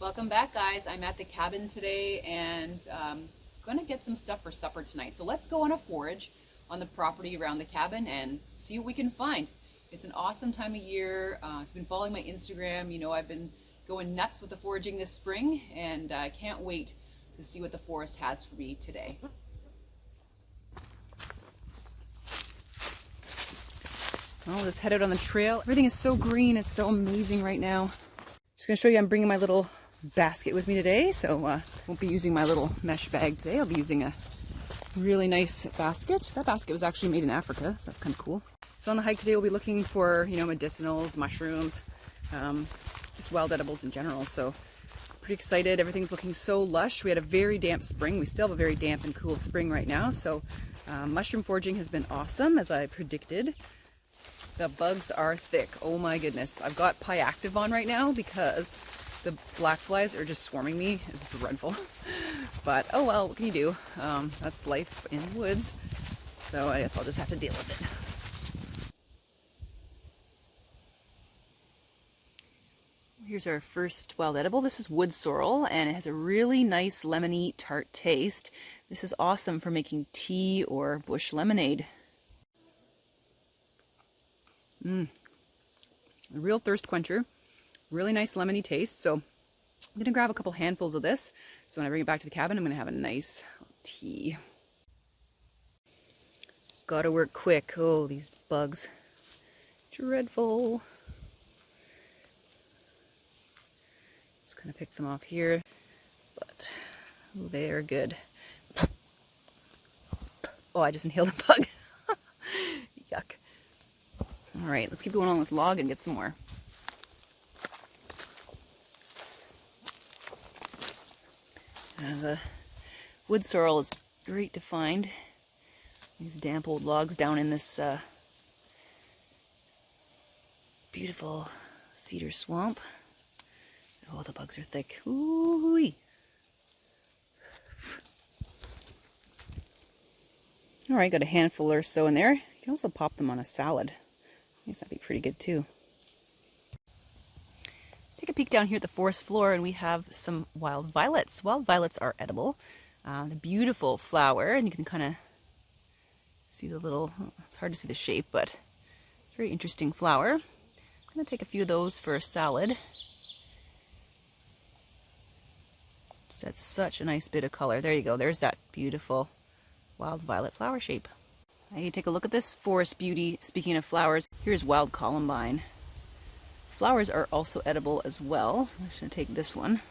Welcome back, guys. I'm at the cabin today and gonna get some stuff for supper tonight. So let's go on a forage on the property around the cabin and see what we can find. It's an awesome time of year. If you've been following my Instagram, you know I've been going nuts with the foraging this spring, and I can't wait to see what the forest has for me today. Oh, let's head out on the trail. Everything is so green. It's so amazing right now. Just gonna show you I'm bringing my little basket with me today, so won't be using my little mesh bag today. I'll be using a really nice basket. That basket was actually made in Africa, so that's kind of cool. So on the hike today we'll be looking for, you know, medicinals, mushrooms, just wild edibles in general. So pretty excited. Everything's looking so lush. We had a very damp spring. We still have a very damp and cool spring right now. So mushroom foraging has been awesome, as I predicted. The bugs are thick. Oh my goodness. I've got Pi Active on right now because the black flies are just swarming me. It's dreadful. But oh well, what can you do? That's life in the woods. So I guess I'll just have to deal with it. Here's our first wild edible. This is wood sorrel, and it has a really nice lemony tart taste. This is awesome for making tea or bush lemonade. A real thirst quencher. Really nice lemony taste. So I'm going to grab a couple handfuls of this. So when I bring it back to the cabin, I'm going to have a nice tea. Gotta work quick. Oh, these bugs. Dreadful. Just kind of pick them off here. But they're good. Oh, I just inhaled a bug. Yuck. All right, let's keep going on this log and get some more. The wood sorrel is great to find. These damp old logs down in this beautiful cedar swamp. Oh, the bugs are thick. Ooh-wee. All right, got a handful or so in there. You can also pop them on a salad. I guess that'd be pretty good too. Take a peek down here at the forest floor, and we have some wild violets. Wild violets are edible. They're beautiful flower, and you can kind of see the little, it's hard to see the shape, but very interesting flower. I'm going to take a few of those for a salad. That's such a nice bit of color. There you go. There's that beautiful wild violet flower shape. Hey, take a look at this forest beauty. Speaking of flowers, here's wild columbine. Flowers are also edible as well. So I'm just going to take this one.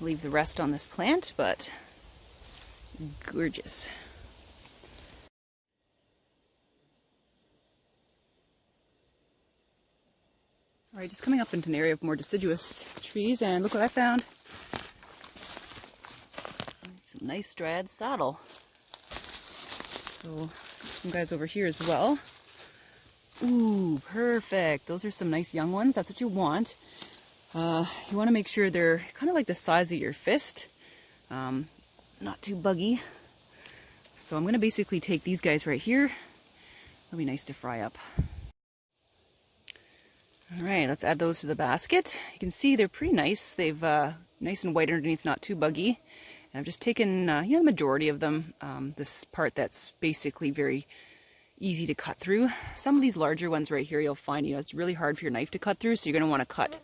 Leave the rest on this plant, but gorgeous. All right, just coming up into an area of more deciduous trees, and look what I found. Some nice dryad saddle. So some guys over here as well. Ooh, perfect. Those are some nice young ones. That's what you want. You want to make sure they're kind of like the size of your fist. Not too buggy. So I'm going to basically take these guys right here. They'll be nice to fry up. All right, let's add those to the basket. You can see they're pretty nice. They've nice and white underneath, not too buggy. And I've just taken, you know, the majority of them. This part that's basically very easy to cut through. Some of these larger ones right here, you'll find, you know, it's really hard for your knife to cut through, so you're going to want to cut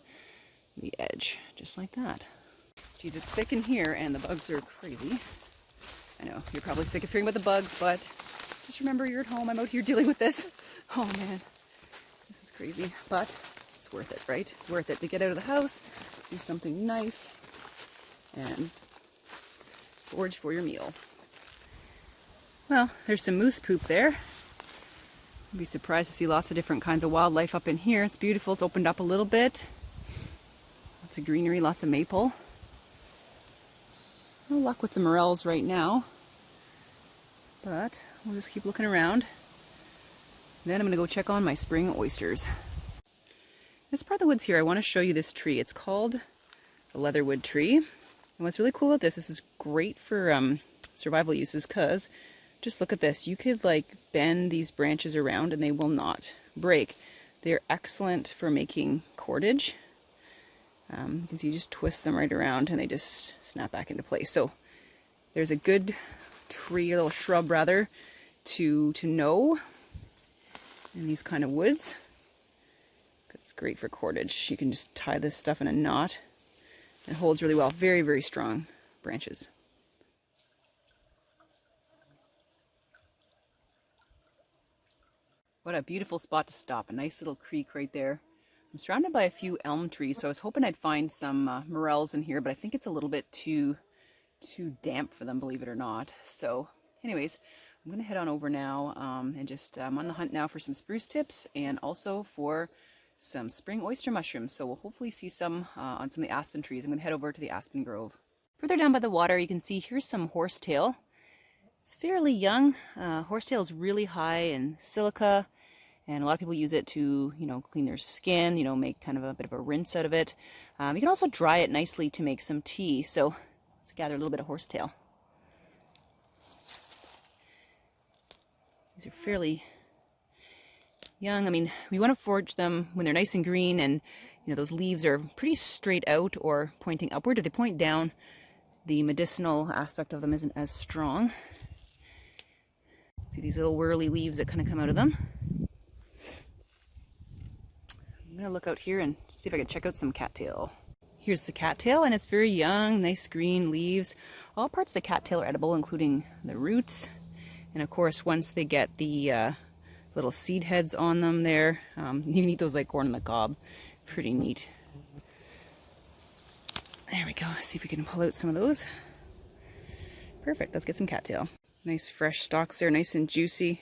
the edge, just like that. Geez, it's thick in here, and the bugs are crazy. I know, you're probably sick of hearing about the bugs, but just remember you're at home. I'm out here dealing with this. Oh man, this is crazy, but it's worth it, right? It's worth it to get out of the house, do something nice, and forage for your meal. Well, there's some moose poop there. You'd be surprised to see lots of different kinds of wildlife up in here. It's beautiful. It's opened up a little bit. Lots of greenery, lots of maple. No luck with the morels right now, but we'll just keep looking around. Then I'm going to go check on my spring oysters. This part of the woods here, I want to show you this tree. It's called the leatherwood tree. And what's really cool about this is great for survival uses, because just look at this. You could like bend these branches around and they will not break. They're excellent for making cordage. You can see you just twist them right around and they just snap back into place. So there's a good tree, a little shrub rather, to know in these kind of woods. It's great for cordage. You can just tie this stuff in a knot. It holds really well. Very, very strong branches. What a beautiful spot to stop. A nice little creek right there. I'm surrounded by a few elm trees, so I was hoping I'd find some morels in here, but I think it's a little bit too damp for them, believe it or not. So anyways, I'm going to head on over now and just I'm on the hunt now for some spruce tips and also for some spring oyster mushrooms. So we'll hopefully see some on some of the aspen trees. I'm going to head over to the aspen grove. Further down by the water, you can see here's some horsetail. It's fairly young. Horsetail is really high in silica, and a lot of people use it to, you know, clean their skin, you know, make kind of a bit of a rinse out of it. You can also dry it nicely to make some tea. So let's gather a little bit of horsetail. These are fairly young. I mean, we want to forage them when they're nice and green and, you know, those leaves are pretty straight out or pointing upward. If they point down, the medicinal aspect of them isn't as strong. See these little whirly leaves that kind of come out of them. I'm going to look out here and see if I can check out some cattail. Here's the cattail, and it's very young, nice green leaves. All parts of the cattail are edible, including the roots. And of course, once they get the little seed heads on them there, you can eat those like corn on the cob. Pretty neat. There we go. See if we can pull out some of those. Perfect. Let's get some cattail. Nice fresh stalks there, nice and juicy.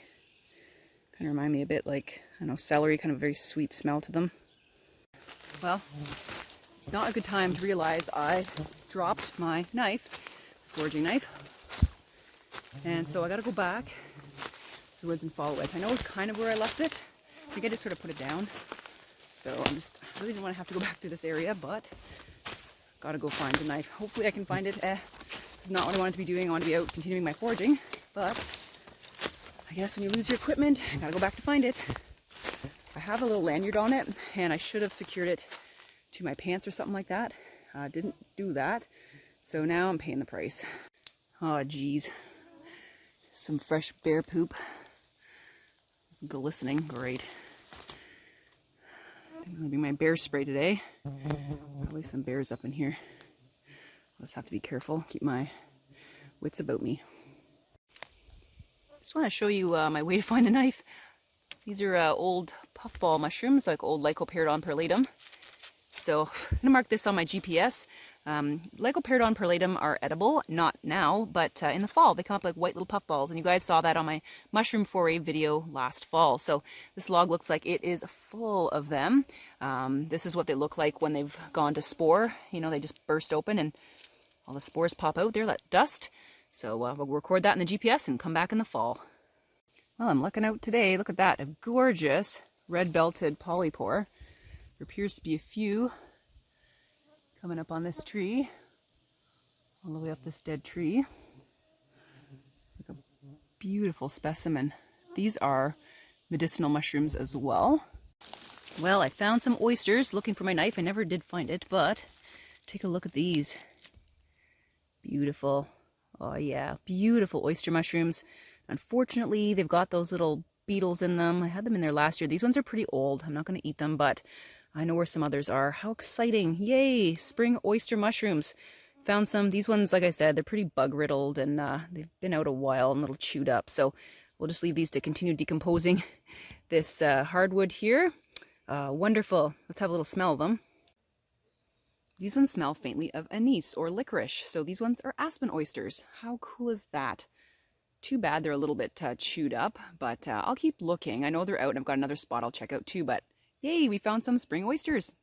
Kind of remind me a bit like, I don't know, celery, kind of a very sweet smell to them. Well, it's not a good time to realize I dropped my knife, foraging knife. And so I gotta go back to the woods and follow it. I know it's kind of where I left it. I think I just sort of put it down. So I really didn't want to have to go back to this area, but gotta go find the knife. Hopefully I can find it. This is not what I wanted to be doing. I want to be out continuing my foraging, but I guess when you lose your equipment, you gotta go back to find it. I have a little lanyard on it, and I should have secured it to my pants or something like that. Didn't do that, so now I'm paying the price. Oh geez, some fresh bear poop. It's glistening, great. I'm gonna be my bear spray today. Probably some bears up in here. I'll just have to be careful, keep my wits about me. Just want to show you my way to find the knife. These are old puffball mushrooms, like old Lycopterodon perlatum. So I'm gonna mark this on my GPS. Lycopterodon perlatum are edible, not now, but in the fall they come up like white little puffballs, and you guys saw that on my mushroom foray video last fall. So this log looks like it is full of them. This is what they look like when they've gone to spore. You know, they just burst open and all the spores pop out there, that dust. So we'll record that in the GPS and come back in the fall. Well, I'm looking out today. Look at that, a gorgeous red-belted polypore. There appears to be a few coming up on this tree, all the way up this dead tree. Like a beautiful specimen. These are medicinal mushrooms as well. Well, I found some oysters looking for my knife. I never did find it, but take a look at these. Beautiful. Oh yeah, beautiful oyster mushrooms. Unfortunately, they've got those little beetles in them. I had them in there last year. These ones are pretty old. I'm not going to eat them, but I know where some others are. How exciting. Yay, spring oyster mushrooms. Found some. These ones, like I said, they're pretty bug-riddled and they've been out a while and a little chewed up. So we'll just leave these to continue decomposing this hardwood here. Wonderful. Let's have a little smell of them. These ones smell faintly of anise or licorice. So these ones are aspen oysters. How cool is that? Too bad they're a little bit chewed up, but I'll keep looking. I know they're out and I've got another spot I'll check out too, but yay, we found some spring oysters.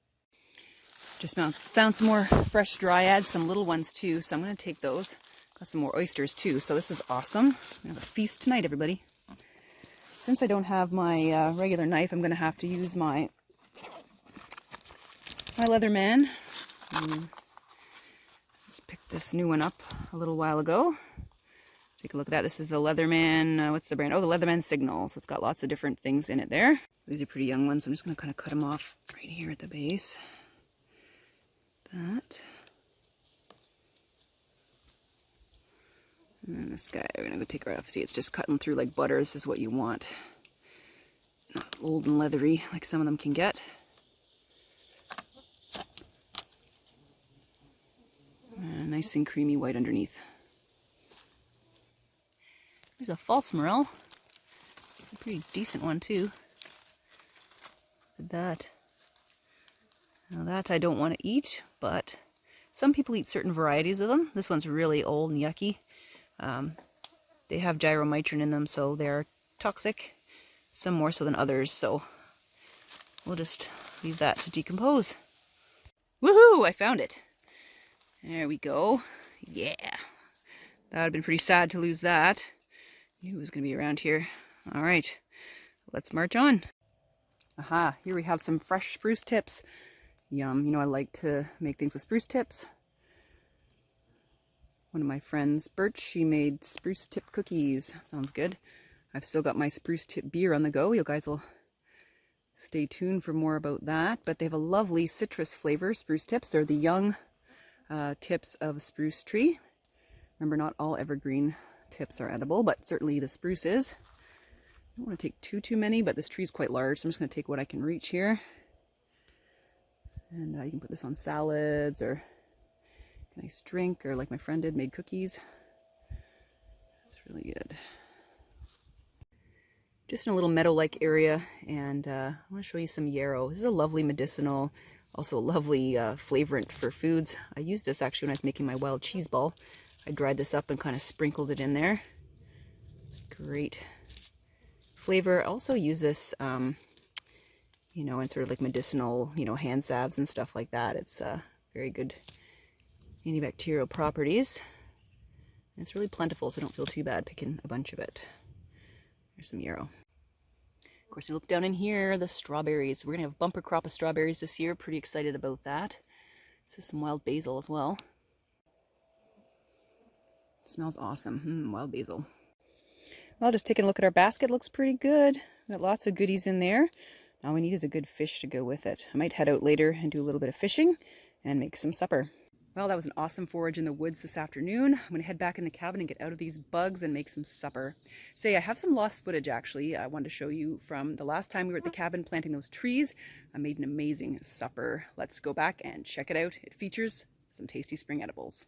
Just found some more fresh dryads, some little ones too, so I'm going to take those. Got some more oysters too, so this is awesome. We have a feast tonight, everybody. Since I don't have my regular knife, I'm going to have to use my Leatherman. Just picked this new one up a little while ago. Take a look at that. This is the Leatherman, what's the brand? Oh, the Leatherman Signal. So it's got lots of different things in it there. These are pretty young ones, so I'm just going to kind of cut them off right here at the base. that. And then this guy, we're gonna go take right off. See, it's just cutting through like butter. This is what you want. Not old and leathery like some of them can get. And nice and creamy white underneath. There's a false morel. A pretty decent one too. Look at that. Now that I don't want to eat, but some people eat certain varieties of them. This one's really old and yucky. They have gyromitrin in them, so they're toxic. Some more so than others, so we'll just leave that to decompose. Woohoo! I found it. There we go. Yeah. That would have been pretty sad to lose that. Knew it was going to be around here. All right. Let's march on. Aha, here we have some fresh spruce tips. Yum. You know I like to make things with spruce tips. One of my friends, Birch, she made spruce tip cookies. Sounds good. I've still got my spruce tip beer on the go. You guys will stay tuned for more about that. But they have a lovely citrus flavor, spruce tips. They're the young tips of a spruce tree. Remember, not all evergreen tips are edible, but certainly the spruce is. I don't want to take too many, but this tree is quite large, so I'm just going to take what I can reach here. And you can put this on salads or a nice drink, or like my friend did, made cookies. That's really good. Just in a little meadow-like area, and I want to show you some yarrow. This is a lovely medicinal, also a lovely flavorant for foods. I used this actually when I was making my wild cheese ball. I dried this up and kind of sprinkled it in there. Great flavor. I also use this, you know, in sort of like medicinal, you know, hand salves and stuff like that. It's very good antibacterial properties. And it's really plentiful, so I don't feel too bad picking a bunch of it. There's some yarrow. Of course, you look down in here, the strawberries. We're going to have a bumper crop of strawberries this year. Pretty excited about that. This is some wild basil as well. Smells awesome. Wild basil. Well, just taking a look at our basket. Looks pretty good. Got lots of goodies in there. All we need is a good fish to go with it. I might head out later and do a little bit of fishing and make some supper. Well, that was an awesome forage in the woods this afternoon. I'm going to head back in the cabin and get out of these bugs and make some supper. Say, I have some lost footage actually I wanted to show you from the last time we were at the cabin planting those trees. I made an amazing supper. Let's go back and check it out. It features some tasty spring edibles.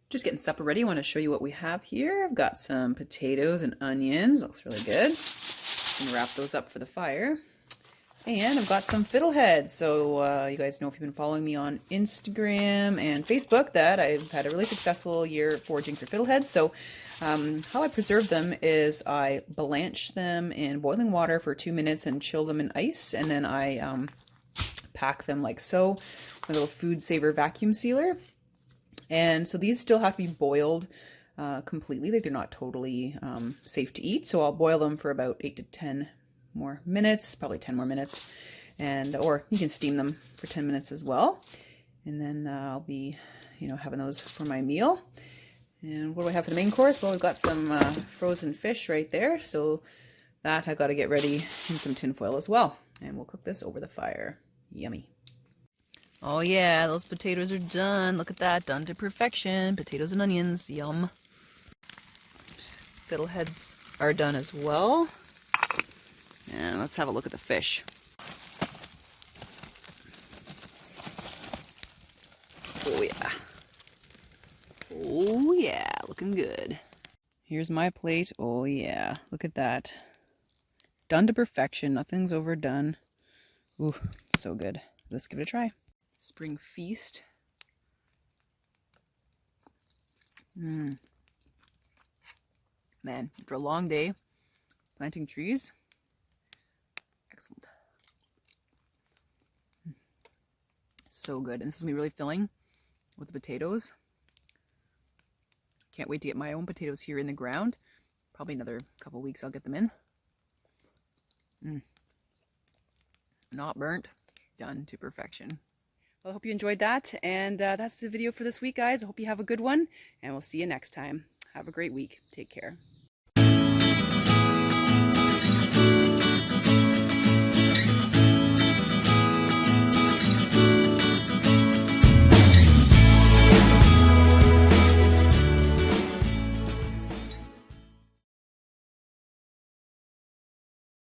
Just getting supper ready. I want to show you what we have here. I've got some potatoes and onions. Looks really good. I'm going to wrap those up for the fire. And I've got some fiddleheads. So you guys know, if you've been following me on Instagram and Facebook, that I've had a really successful year foraging for fiddleheads. So how I preserve them is I blanch them in boiling water for 2 minutes and chill them in ice. And then I pack them like so with a little food saver vacuum sealer. And so these still have to be boiled completely. Like, they're not totally safe to eat. So I'll boil them for about 8 to 10 more minutes, probably 10 more minutes. And, or you can steam them for 10 minutes as well. And then I'll be, you know, having those for my meal. And what do I have for the main course? Well, we've got some frozen fish right there. So that I got to get ready in some tin foil as well. And we'll cook this over the fire. Yummy. Oh yeah, those potatoes are done. Look at that, done to perfection. Potatoes and onions, yum. Fiddleheads are done as well. And let's have a look at the fish. Oh yeah. Oh yeah, looking good. Here's my plate. Oh yeah, look at that. Done to perfection, nothing's overdone. Ooh, it's so good. Let's give it a try. Spring feast. Man, after a long day planting trees, excellent. So good. And this is gonna be really filling with the potatoes. Can't wait to get my own potatoes here in the ground. Probably another couple weeks I'll get them in. Not burnt, done to perfection. Well, I hope you enjoyed that, and that's the video for this week, guys. I hope you have a good one, and we'll see you next time. Have a great week. Take care.